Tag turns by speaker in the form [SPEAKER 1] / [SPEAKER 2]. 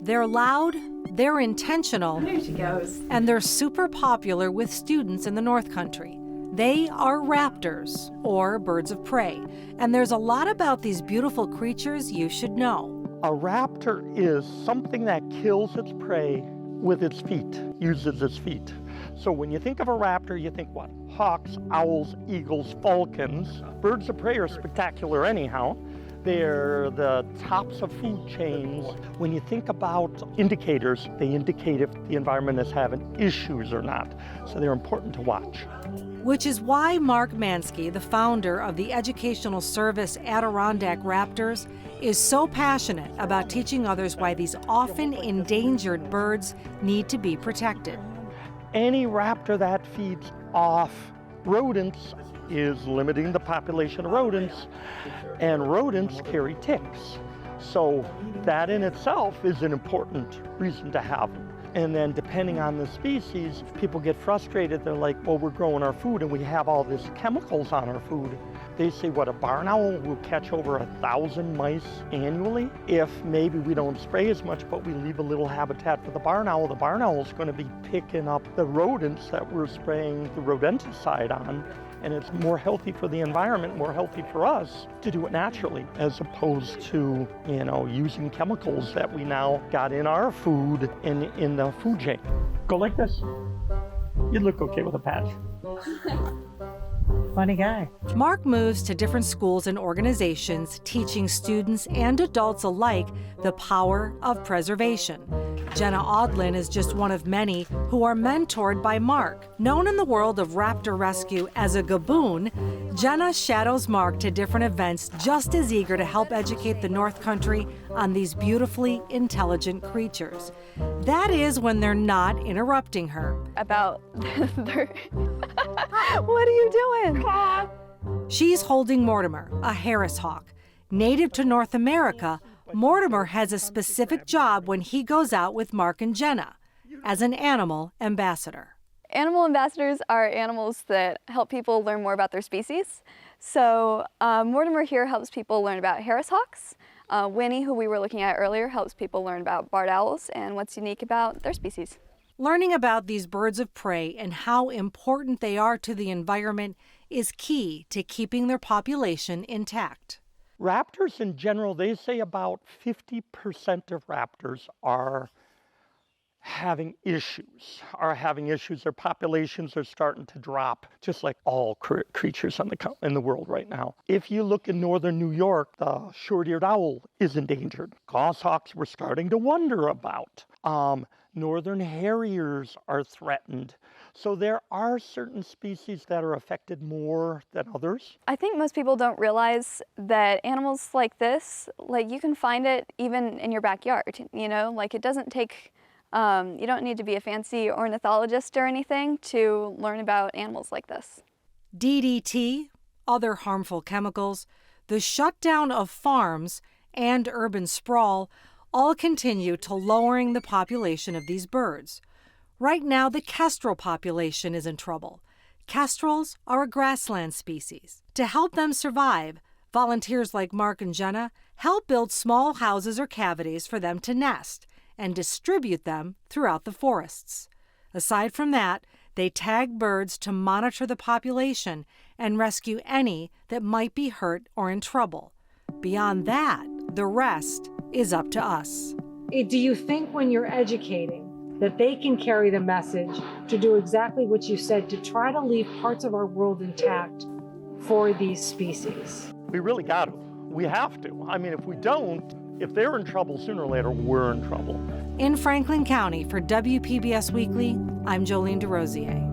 [SPEAKER 1] They're loud, they're intentional,
[SPEAKER 2] There she goes.
[SPEAKER 1] and they're super popular with students in the North Country. They are raptors, or birds of prey, and there's a lot about these beautiful creatures you should know.
[SPEAKER 3] A raptor is something that kills its prey with its feet, uses its feet. So when you think of a raptor, you think what? Hawks, owls, eagles, falcons. Birds of prey are spectacular anyhow. They're the tops of food chains. When you think about indicators, they indicate if the environment is having issues or not. So they're important to watch.
[SPEAKER 1] Which is why Mark Mansky, the founder of the educational service Adirondack Raptors, is so passionate about teaching others why these often endangered birds need to be protected.
[SPEAKER 3] Any raptor that feeds off rodents is limiting the population of rodents, and rodents carry ticks. So that in itself is an important reason to have them. And then depending on the species, people get frustrated. They're like, well, we're growing our food and we have all these chemicals on our food. They say, what, a barn owl will catch over 1,000 mice annually? If maybe we don't spray as much, but we leave a little habitat for the barn owl is going to be picking up the rodents that we're spraying the rodenticide on. And it's more healthy for the environment, more healthy for us to do it naturally, as opposed to, using chemicals that we now got in our food and in the food chain. Go like this. You look okay with a patch.
[SPEAKER 2] Funny guy.
[SPEAKER 1] Mark moves to different schools and organizations, teaching students and adults alike the power of preservation. Jenna Audlin is just one of many who are mentored by Mark. Known in the world of raptor rescue as a gaboon, Jenna shadows Mark to different events, just as eager to help educate the North Country on these beautifully intelligent creatures. That is when they're not interrupting her.
[SPEAKER 4] About what are you doing?
[SPEAKER 1] She's holding Mortimer, a Harris hawk. Native to North America, Mortimer has a specific job when he goes out with Mark and Jenna as an animal ambassador.
[SPEAKER 4] Animal ambassadors are animals that help people learn more about their species. So Mortimer here helps people learn about Harris hawks. Winnie, who we were looking at earlier, helps people learn about barred owls and what's unique about their species.
[SPEAKER 1] Learning about these birds of prey and how important they are to the environment is key to keeping their population intact.
[SPEAKER 3] Raptors in general, they say about 50% of raptors are having issues. Their populations are starting to drop, just like all creatures in the world right now. If you look in northern New York, the short-eared owl is endangered. Goshawks we're starting to wonder about. Northern harriers are threatened. So there are certain species that are affected more than others.
[SPEAKER 4] I think most people don't realize that animals like this, you can find it even in your backyard, it doesn't take, you don't need to be a fancy ornithologist or anything to learn about animals like this.
[SPEAKER 1] DDT, other harmful chemicals, the shutdown of farms, and urban sprawl all continue to lowering the population of these birds. Right now, the kestrel population is in trouble. Kestrels are a grassland species. To help them survive, volunteers like Mark and Jenna help build small houses or cavities for them to nest and distribute them throughout the forests. Aside from that, they tag birds to monitor the population and rescue any that might be hurt or in trouble. Beyond that, the rest is up to us.
[SPEAKER 5] Do you think when you're educating that they can carry the message to do exactly what you said, to try to leave parts of our world intact for these species?
[SPEAKER 3] We really got to. We have to. If we don't, if they're in trouble sooner or later, we're in trouble.
[SPEAKER 1] In Franklin County for WPBS Weekly, I'm Jolene DeRosier.